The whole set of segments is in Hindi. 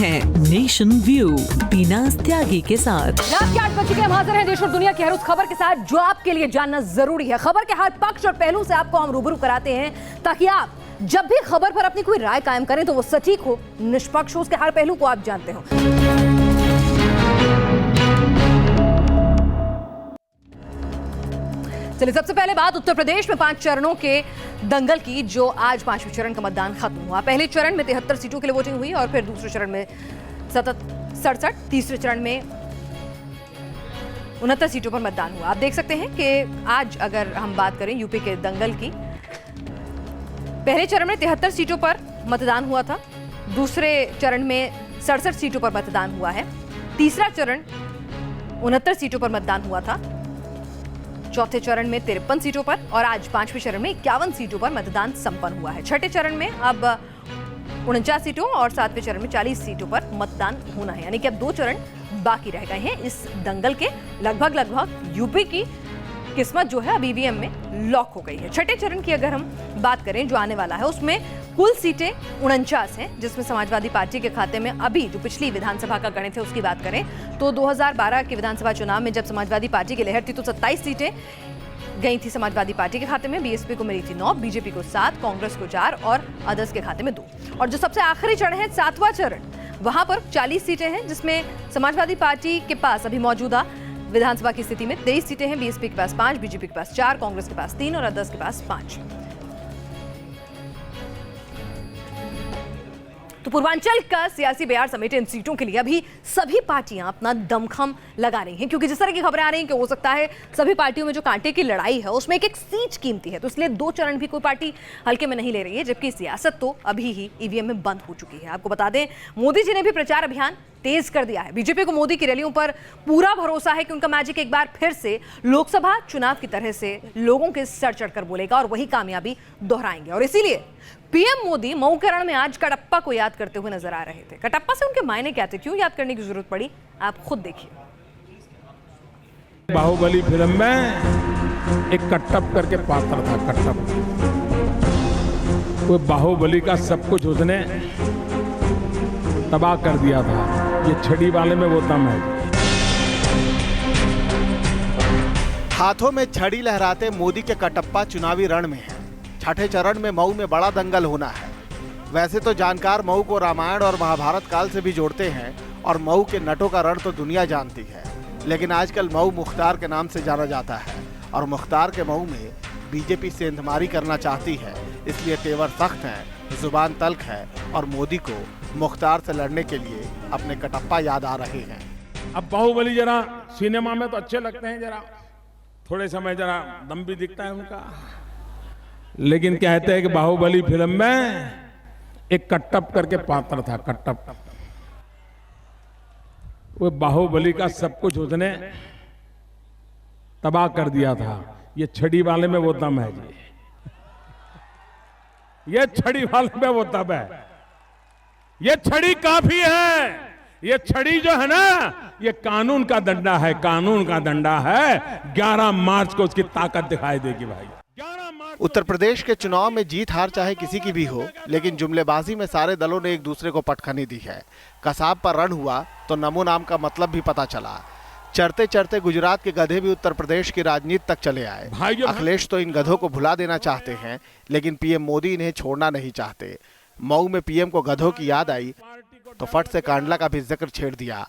हैं नेशन व्यू बीनाज त्यागी के साथ। रात के 8 बजे के हम हाजिर हैं देश और दुनिया की हर उस खबर के साथ जो आपके लिए जानना जरूरी है। खबर के हर पक्ष और पहलू से आपको हम रूबरू कराते हैं ताकि आप जब भी खबर पर अपनी कोई राय कायम करें तो वो सटीक हो, निष्पक्ष हो, उसके हर पहलू को आप जानते हो। चलिए सबसे पहले बात उत्तर प्रदेश में 5 चरणों के दंगल की, जो आज 5वें चरण का मतदान खत्म हुआ। पहले चरण में 73 सीटों के लिए वोटिंग हुई और फिर दूसरे चरण में 67, तीसरे चरण में 69 सीटों पर मतदान हुआ। आप देख सकते हैं कि आज अगर हम बात करें यूपी के दंगल की, पहले चरण में 73 सीटों पर मतदान हुआ था, दूसरे चरण में 67 सीटों पर मतदान हुआ है, तीसरा चरण 69 सीटों पर मतदान हुआ था, चौथे चरण में 53 सीटों पर और आज 5वें चरण में 51 सीटों पर मतदान संपन्न हुआ है। छठे चरण में अब 49 सीटों और 7वें चरण में 40 सीटों पर मतदान होना है, यानी कि अब 2 चरण बाकी रह गए हैं इस दंगल के। लगभग यूपी की किस्मत जो है अब ईवीएम में लॉक हो गई है। छठे चरण की अगर हम बात करें जो आने वाला है, उसमें कुल सीटें 49 हैं, जिसमें समाजवादी पार्टी के खाते में अभी जो पिछली विधानसभा का गणित है उसकी बात करें तो 2012 के विधानसभा चुनाव में जब समाजवादी पार्टी की लहर थी तो 27 सीटें गई थी समाजवादी पार्टी के खाते में, बीएसपी को मिली थी 9, बीजेपी को 7, कांग्रेस को 4 और अदर्स के खाते में 2। और जो सबसे आखिरी चरण है 7वां चरण, वहां पर 40 सीटें हैं, जिसमें समाजवादी पार्टी के पास अभी मौजूदा विधानसभा की स्थिति में 23 सीटें हैं, बीएसपी के पास 5, बीजेपी के पास 4, कांग्रेस के पास 3 और अदर्स के पास 5। तो पूर्वांचल का सियासी बयार समेटे इन सीटों के लिए अभी सभी पार्टियां अपना दमखम लगा रही हैं, क्योंकि जिस तरह की खबरें आ रही हैं कि हो सकता है सभी पार्टियों में जो कांटे की लड़ाई है उसमें एक सीट कीमती है, तो इसलिए 2 चरण भी कोई पार्टी हल्के में नहीं ले रही है, जबकि सियासत तो अभी ही ईवीएम में बंद हो चुकी है। आपको बता दें मोदी जी ने भी प्रचार अभियान तेज कर दिया है। बीजेपी को मोदी की रैलियों पर पूरा भरोसा है कि उनका मैजिक एक बार फिर से लोकसभा चुनाव की तरह से लोगों के सर चढ़कर बोलेगा और वही कामयाबी दोहराएंगे। और इसीलिए पीएम मोदी मऊ के रण में आज कटप्पा को याद करते हुए नजर आ रहे थे। कटप्पा से उनके मायने क्या थे, क्यों याद करने की जरूरत पड़ी, आप खुद देखिए। बाहुबली फिल्म में एक कटप्पा करके पात्र था, कटप्पा। वो बाहुबली का सब कुछ उसने तबाह कर दिया था। ये छड़ी वाले में वो दम है। हाथों में छड़ी लहराते मोदी के कटप्पा चुनावी रण में है। छठे चरण में मऊ में बड़ा दंगल होना है। वैसे तो जानकार मऊ को रामायण और महाभारत काल से भी जोड़ते हैं और मऊ के नटों का रण तो दुनिया जानती है, लेकिन आजकल मऊ मुख्तार के नाम से जाना जाता है और मुख्तार के मऊ में बीजेपी सेंधमारी करना चाहती है, इसलिए तेवर सख्त है, जुबान तल्ख है और मोदी को मुख्तार से लड़ने के लिए अपने कटप्पा याद आ रहे हैं। अब बाहुबली जरा सिनेमा में तो अच्छे लगते हैं, जरा थोड़े समय जरा दम भी दिखता है उनका, लेकिन कहते हैं कि बाहुबली फिल्म में एक कटप्पा करके पात्र था, कटप्पा। वो बाहुबली का सब कुछ उसने तबाह कर दिया था। ये छड़ी वाले में वो दम है जी, ये छड़ी वाले में वो दम है। ये छड़ी काफी है, ये छड़ी जो है ना ये कानून का डंडा है, कानून का डंडा है। 11 मार्च को उसकी ताकत दिखाई देगी भाई। उत्तर प्रदेश के चुनाव में जीत हार चाहे किसी की भी हो, लेकिन जुमलेबाजी में सारे दलों ने एक दूसरे को पटखनी दी है। कसाब पर रण हुआ तो नमो नाम का मतलब भी पता चला। चढ़ते चढ़ते गुजरात के गधे भी उत्तर प्रदेश की राजनीति तक चले आए। अखिलेश तो इन गधों को भुला देना चाहते हैं, लेकिन पीएम मोदी इन्हें छोड़ना नहीं चाहते। मऊ में पीएम को गधों की याद आई तो फट से कांडला का भी जिक्र छेड़ दिया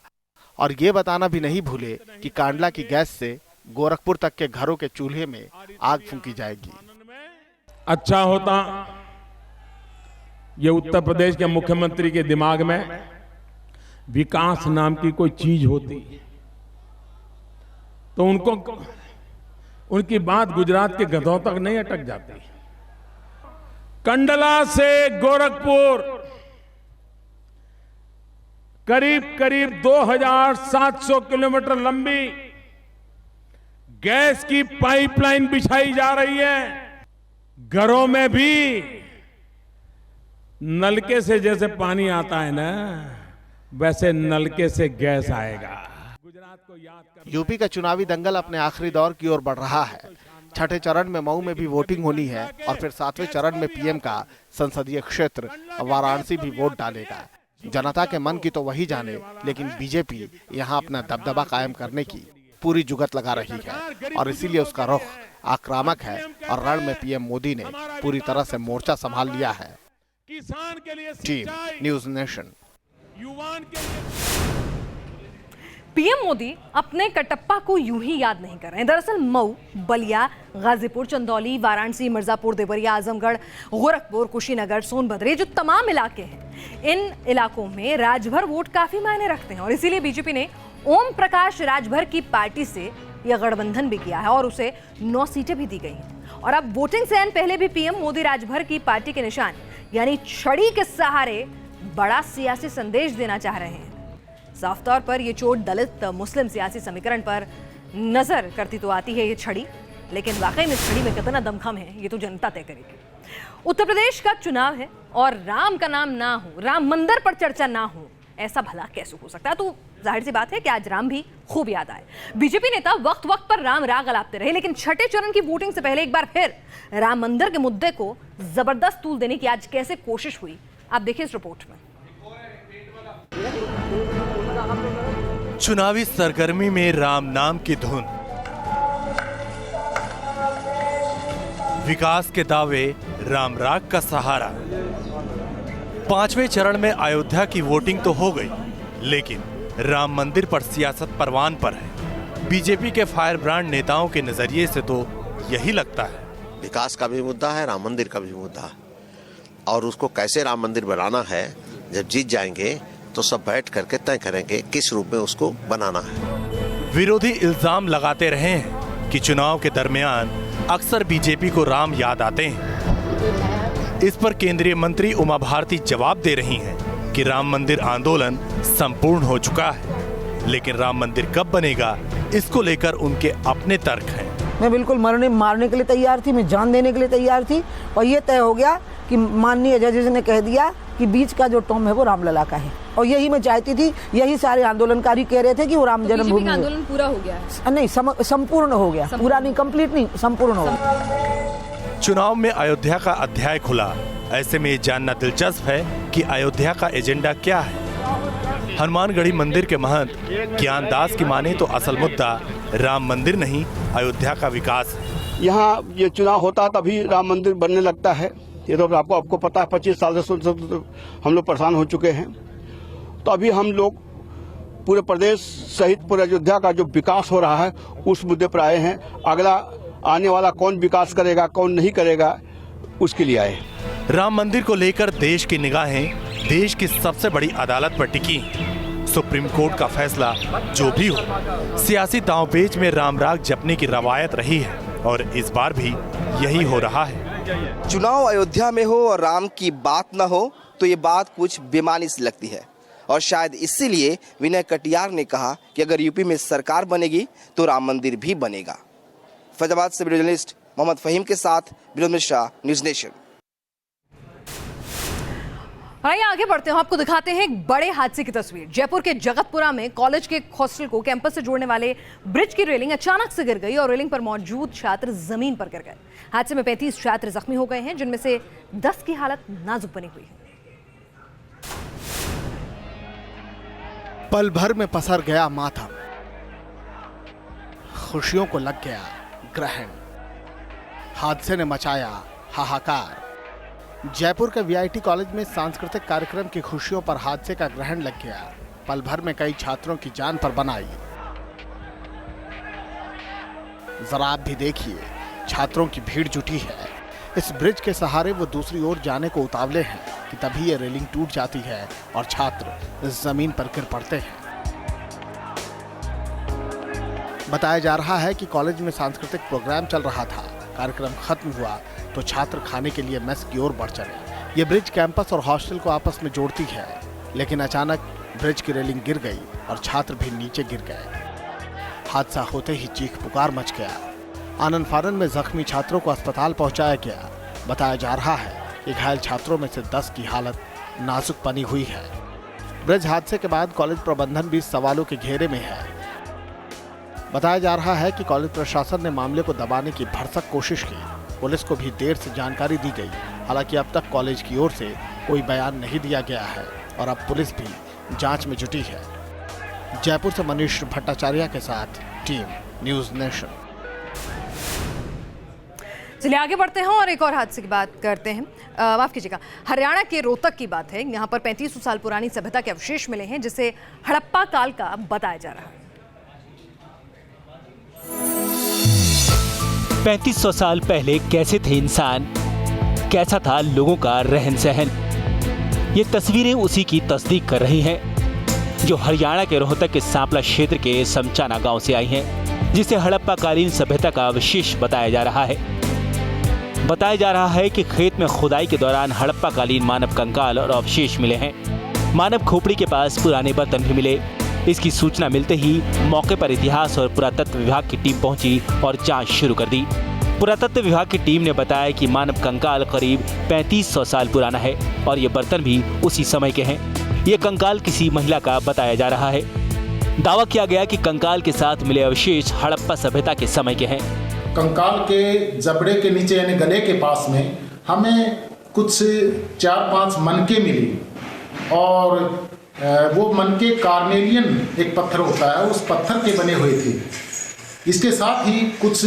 और ये बताना भी नहीं भूले कि कांडला की गैस से गोरखपुर तक के घरों के चूल्हे में आग फूंकी जाएगी। अच्छा होता ये उत्तर प्रदेश के मुख्यमंत्री के दिमाग में विकास नाम की कोई चीज होती तो उनको उनकी बात गुजरात के गधों तक नहीं अटक जाती। कंडला से गोरखपुर करीब 2700 किलोमीटर लंबी गैस की पाइपलाइन बिछाई जा रही है। घरों में भी नलके से जैसे पानी आता है ना, वैसे नलके से गैस आएगा। गुजरात को याद यूपी का चुनावी दंगल अपने आखिरी दौर की ओर बढ़ रहा है। छठे चरण में मऊ में भी वोटिंग होनी है और फिर 7वें चरण में पीएम का संसदीय क्षेत्र वाराणसी भी वोट डालेगा। जनता के मन की तो वही जाने, लेकिन बीजेपी यहाँ अपना दबदबा कायम करने की पूरी जुगत लगा रही है और इसीलिए उसका रुख आक्रामक है और रण में पीएम मोदी ने पूरी तरह से मोर्चा संभाल लिया है। किसान के लिए टीम न्यूज़ नेशन। युवान के लिए पीएम मोदी अपने कटप्पा को यूं ही याद नहीं कर रहे हैं। दरअसल मऊ, बलिया, गाजीपुर, चंदौली, वाराणसी, मिर्जापुर, देवरिया, आजमगढ़, गोरखपुर, कुशीनगर, सोनभद्र, ये जो तमाम इलाके हैं, इन इलाकों में राजभर वोट काफी मायने रखते हैं और इसीलिए बीजेपी ने ओम प्रकाश राजभर की पार्टी से यह गठबंधन भी किया है और उसे 9 सीटें भी दी गई हैं। और अब वोटिंग से पहले भी पीएम मोदी राजभर की पार्टी के निशान यानी छड़ी के सहारे बड़ा सियासी संदेश देना चाह रहे हैं। साफ तौर पर यह चोट दलित मुस्लिम सियासी समीकरण पर नजर करती तो आती है ये छड़ी, लेकिन वाकई में इस छड़ी में कितना दमखम है ये तो जनता तय करेगी। उत्तर प्रदेश का चुनाव है और राम का नाम ना हो, राम मंदिर पर चर्चा ना हो, ऐसा भला कैसे हो सकता है? तो जाहिर सी बात है कि आज राम भी खूब याद आए। बीजेपी नेता वक्त वक्त पर राम राग अलापते रहे, लेकिन छठे चरण की वोटिंग से पहले एक बार फिर राम मंदिर के मुद्दे को जबरदस्त तूल देने की आज कैसे कोशिश हुई, आप देखिए इस रिपोर्ट में। चुनावी सरगर्मी में राम नाम की धुन, विकास के दावे, राम राग का सहारा। 5वें चरण में अयोध्या की वोटिंग तो हो गई, लेकिन राम मंदिर पर सियासत परवान पर है। बीजेपी के फायर ब्रांड नेताओं के नजरिए से तो यही लगता है। विकास का भी मुद्दा है, राम मंदिर का भी मुद्दा है, और उसको कैसे राम मंदिर बनाना है, जब जीत जाएंगे तो सब बैठ करके तय करेंगे किस रूप में उसको बनाना है। विरोधी इल्जाम लगाते रहे हैं कि चुनाव के दरमियान अक्सर बीजेपी को राम याद आते हैं। इस पर केंद्रीय मंत्री उमा भारती जवाब दे रही हैं कि राम मंदिर आंदोलन संपूर्ण हो चुका है, लेकिन राम मंदिर कब बनेगा इसको लेकर उनके अपने तर्क हैं। मैं बिल्कुल मारने के लिए तैयार थी, मैं जान देने के लिए तैयार थी, और ये तय हो गया कि माननीय जजेस ने कह दिया कि बीच का जो टॉम है वो रामलला का है, और यही मैं चाहती थी, यही सारे आंदोलनकारी कह रहे थे कि वो राम जन्मभूमि आंदोलन पूरा हो गया है। नहीं, संपूर्ण हो गया, पूरा नहीं, कंप्लीट नहीं, संपूर्ण हो गया। चुनाव में अयोध्या का अध्याय खुला, ऐसे में ये जानना दिलचस्प है कि अयोध्या का एजेंडा क्या है। हनुमानगढ़ी मंदिर के महंत ज्ञानदास की माने तो असल मुद्दा राम मंदिर नहीं, अयोध्या का विकास है। यहाँ ये चुनाव होता तभी राम मंदिर बनने लगता है, ये तो आपको पता है। 25 साल से हम लोग परेशान हो चुके हैं, तो अभी हम लोग पूरे प्रदेश सहित पूरे अयोध्या का जो विकास हो रहा है उस मुद्दे पर आए हैं। अगला आने वाला कौन विकास करेगा कौन नहीं करेगा उसके लिए आए। राम मंदिर को लेकर देश की निगाहें देश की सबसे बड़ी अदालत पर टिकी। सुप्रीम कोर्ट का फैसला जो भी हो, सियासी दांवपेच में राम राग जपने की रवायत रही है और इस बार भी यही हो रहा है। चुनाव अयोध्या में हो और राम की बात न हो तो ये बात कुछ बेमानी सी लगती है, और शायद इसीलिए विनय कटियार ने कहा कि अगर यूपी में सरकार बनेगी तो राम मंदिर भी बनेगा। फैजाबाद से वीडियो जर्नलिस्ट मोहम्मद फहीम के साथ विनोद मिश्रा, न्यूज़ नेशन। आइए आगे बढ़ते हैं, आपको दिखाते हैं एक बड़े हादसे की तस्वीर। जयपुर के जगतपुरा में कॉलेज के हॉस्टल को कैंपस से जोड़ने वाले ब्रिज की रेलिंग अचानक से गिर गई और रेलिंग पर मौजूद छात्र जमीन पर गिर गए। हादसे में 35 छात्र जख्मी हो गए हैं, जिनमें से 10 की हालत नाजुक बनी हुई है। पल भर में पसर गया मातम, खुशियों को लग गया ग्रहण, हादसे ने मचाया हाहाकार। जयपुर के वीआईटी कॉलेज में सांस्कृतिक कार्यक्रम की खुशियों पर हादसे का ग्रहण लग गया। पल भर में कई छात्रों की जान पर बनाई। जरा आप भी देखिए, छात्रों की भीड़ जुटी है। इस ब्रिज के सहारे वो दूसरी ओर जाने को उतावले हैं कि तभी ये रेलिंग टूट जाती है और छात्र जमीन पर गिर पड़ते हैं। बताया जा रहा है कि कॉलेज में सांस्कृतिक प्रोग्राम चल रहा था। कार्यक्रम खत्म हुआ तो छात्र खाने के लिए मेस की ओर बढ़ चले। ये ब्रिज कैंपस और हॉस्टल को आपस में जोड़ती है, लेकिन अचानक ब्रिज की रेलिंग गिर गई और छात्र भी नीचे गिर गए। हादसा होते ही चीख पुकार मच गया। आनन फानन में जख्मी छात्रों को अस्पताल पहुंचाया गया। बताया जा रहा है कि घायल छात्रों में से 10 की हालत नाजुक बनी हुई है। ब्रिज हादसे के बाद कॉलेज प्रबंधन भी सवालों के घेरे में है। बताया जा रहा है कि कॉलेज प्रशासन ने मामले को दबाने की भरसक कोशिश की। पुलिस को भी देर से जानकारी दी गई। हालांकि अब तक कॉलेज की ओर से कोई बयान नहीं दिया गया है। और अब पुलिस भी जांच में जुटी है। जयपुर से मनीष भट्टाचार्य के साथ टीम न्यूज़ नेशन। चलिए आगे बढ़ते हैं और एक और हादसे की बात करते हैं। माफ कीजिएगा, हरियाणा के रोहतक की बात है। यहाँ पर 3500 साल पुरानी सभ्यता के अवशेष मिले हैं जिसे हड़प्पा काल का बताया जा रहा है। 3500 साल पहले कैसे थे इंसान, कैसा था लोगों का रहन सहन, ये तस्वीरें उसी की तस्दीक कर रही हैं जो हरियाणा के रोहतक के सांपला क्षेत्र के समचाना गांव से आई हैं, जिसे हड़प्पा कालीन सभ्यता का अवशेष बताया जा रहा है। बताया जा रहा है कि खेत में खुदाई के दौरान हड़प्पा कालीन मानव कंकाल और अवशेष मिले हैं। मानव खोपड़ी के पास पुराने बर्तन भी मिले। इसकी सूचना मिलते ही मौके पर इतिहास और पुरातत्व विभाग की टीम पहुंची और जांच शुरू कर दी। पुरातत्व विभाग की टीम ने बताया कि मानव कंकाल करीब 3500 साल पुराना है और ये बर्तन भी उसी समय के हैं। ये कंकाल किसी महिला का बताया जा रहा है। दावा किया गया कि कंकाल के साथ मिले अवशेष हड़प्पा सभ्यता के समय के हैं। कंकाल के जबड़े के नीचे यानी गले के पास में हमें कुछ 4-5 मनके मिली और वो मनके कार्नेलियन एक पत्थर होता है, उस पत्थर के बने हुए थे। इसके साथ ही कुछ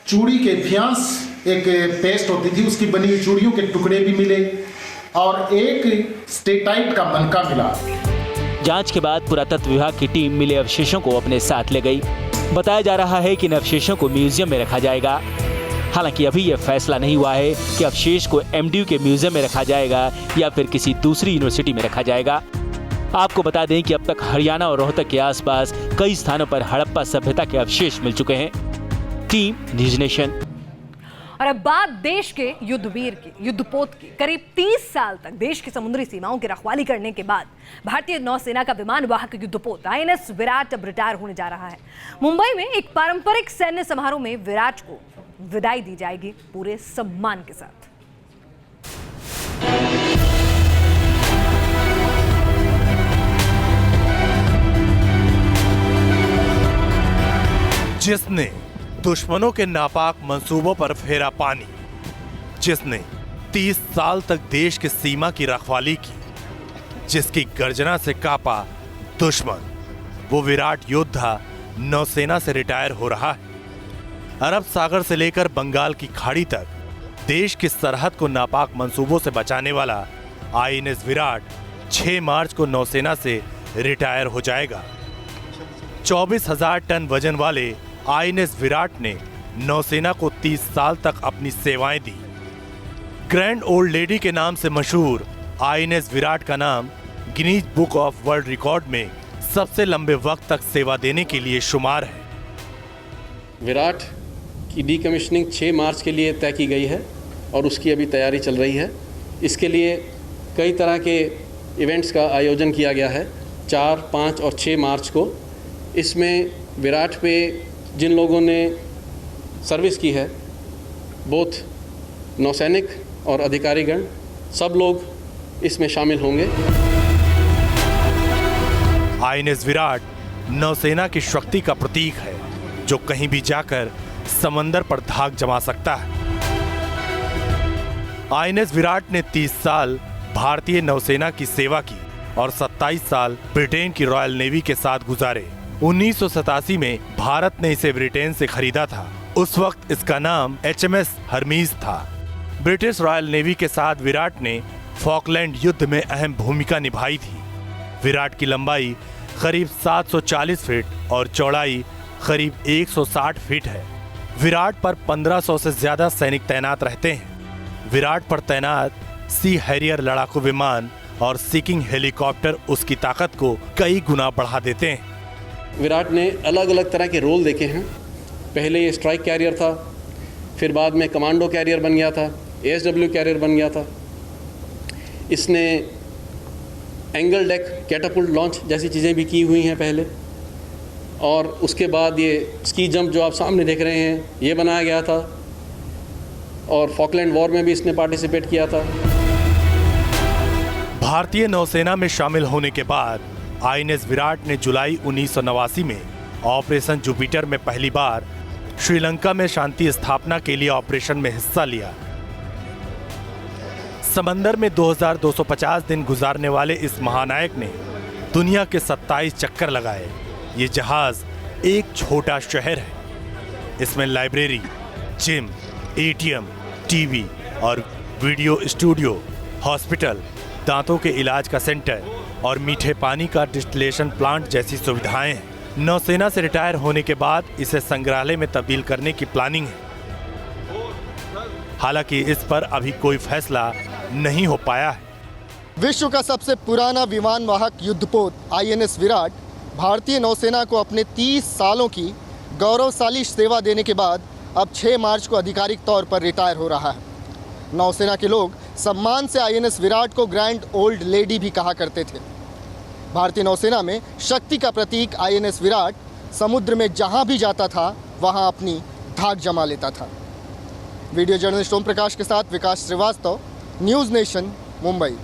चूड़ी के फियांस एक पेस्ट होती थी, उसकी बनी हुई चूड़ियों के टुकड़े भी मिले और एक स्टेटाइट का मनका मिला। जांच के बाद पुरातत्व विभाग की टीम मिले अवशेषों को अपने साथ ले गई। बताया जा रहा है कि इन अवशेषों को म्यूजियम में रखा जाएगा। हालांकि अभी यह फैसला नहीं हुआ है कि अवशेष को एमडीयू के म्यूजियम में रखा जाएगा या फिर किसी दूसरी यूनिवर्सिटी में रखा जाएगा। आपको बता दें कि अब तक हरियाणा और रोहतक के आसपास कई स्थानों पर हड़प्पा सभ्यता के अवशेष मिल चुके हैं। Team news nation. और अब बात देश के युद्धवीर की, युद्धपोत की। करीब 30 साल तक देश की समुद्री सीमाओं की रखवाली करने के बाद भारतीय नौसेना का विमान वाहक युद्धपोत आईएनएस विराट अब रिटायर होने जा रहा है। मुंबई में एक पारंपरिक सैन्य समारोह में विराट को विदाई दी जाएगी पूरे सम्मान के साथ। जिसने दुश्मनों के नापाक मंसूबों पर फेरा पानी, जिसने 30 साल तक देश की सीमा की रखवाली की, जिसकी गर्जना से कांपा दुश्मन, वो विराट योद्धा नौसेना से रिटायर हो रहा है। अरब सागर से लेकर बंगाल की खाड़ी तक देश की सरहद को नापाक मंसूबों से बचाने वाला आईएनएस विराट 6 मार्च को नौसेना से रिटायर हो जाएगा। 24,000 टन वजन वाले आईएनएस विराट ने नौसेना को 30 साल तक अपनी सेवाएं दी। ग्रैंड ओल्ड लेडी के नाम से मशहूर आईएनएस विराट का नाम Guinness book of world record में सबसे लंबे वक्त तक सेवा देने के लिए शुमार है। विराट की डीकमीशनिंग 6 मार्च के लिए तय की गई है और उसकी अभी तैयारी चल रही है। इसके लिए कई तरह के इवेंट्स का आयोजन किया गया है 4, 5 और 6 मार्च को। इसमें विराट पे जिन लोगों ने सर्विस की है, बोथ नौसैनिक और अधिकारीगण, सब लोग इसमें शामिल होंगे। आईएनएस विराट नौसेना की शक्ति का प्रतीक है जो कहीं भी जाकर समंदर पर धाक जमा सकता है। आईएनएस विराट ने 30 साल भारतीय नौसेना की सेवा की और 27 साल ब्रिटेन की रॉयल नेवी के साथ गुजारे। 1987 में भारत ने इसे ब्रिटेन से खरीदा था। उस वक्त इसका नाम HMS हर्मीज था। ब्रिटिश रॉयल नेवी के साथ विराट ने फॉकलैंड युद्ध में अहम भूमिका निभाई थी। विराट की लंबाई करीब 740 फीट और चौड़ाई करीब 160 फीट है। विराट पर 1500 से ज्यादा सैनिक तैनात रहते हैं। विराट पर तैनात सी हैरियर लड़ाकू विमान और सीकिंग हेलीकॉप्टर उसकी ताकत को कई गुना बढ़ा देते हैं। विराट ने अलग अलग तरह के रोल देखे हैं। पहले ये स्ट्राइक कैरियर था, फिर बाद में कमांडो कैरियर बन गया था, ASW कैरियर बन गया था। इसने एंगल डेक कैटापुल्ट लॉन्च जैसी चीज़ें भी की हुई हैं पहले, और उसके बाद ये स्की जंप जो आप सामने देख रहे हैं ये बनाया गया था, और फॉकलैंड वॉर में भी इसने पार्टिसिपेट किया था। भारतीय नौसेना में शामिल होने के बाद आईएनएस विराट ने जुलाई 1989 में ऑपरेशन जुपिटर में पहली बार श्रीलंका में शांति स्थापना के लिए ऑपरेशन में हिस्सा लिया। समंदर में 2250 दिन गुजारने वाले इस महानायक ने दुनिया के 27 चक्कर लगाए। ये जहाज एक छोटा शहर है। इसमें लाइब्रेरी, जिम, एटीएम, टीवी और वीडियो स्टूडियो, हॉस्पिटल, दांतों के इलाज का सेंटर और मीठे पानी का डिस्टिलेशन प्लांट जैसी सुविधाएं हैं। नौसेना से रिटायर होने के बाद इसे संग्रहालय में तब्दील करने की प्लानिंग है। हालांकि इस पर अभी कोई फैसला नहीं हो पाया है। विश्व का सबसे पुराना विमान वाहक युद्धपोत आईएनएस विराट भारतीय नौसेना को अपने 30 सालों की गौरवशाली सेवा देने के बाद अब 6 मार्च को आधिकारिक तौर पर रिटायर हो रहा है। नौसेना के लोग सम्मान से आईएनएस विराट को ग्रैंड ओल्ड लेडी भी कहा करते थे। भारतीय नौसेना में शक्ति का प्रतीक आईएनएस विराट समुद्र में जहां भी जाता था वहां अपनी धाक जमा लेता था। वीडियो जर्नलिस्ट ओम प्रकाश के साथ विकास श्रीवास्तव, न्यूज़ नेशन, मुंबई।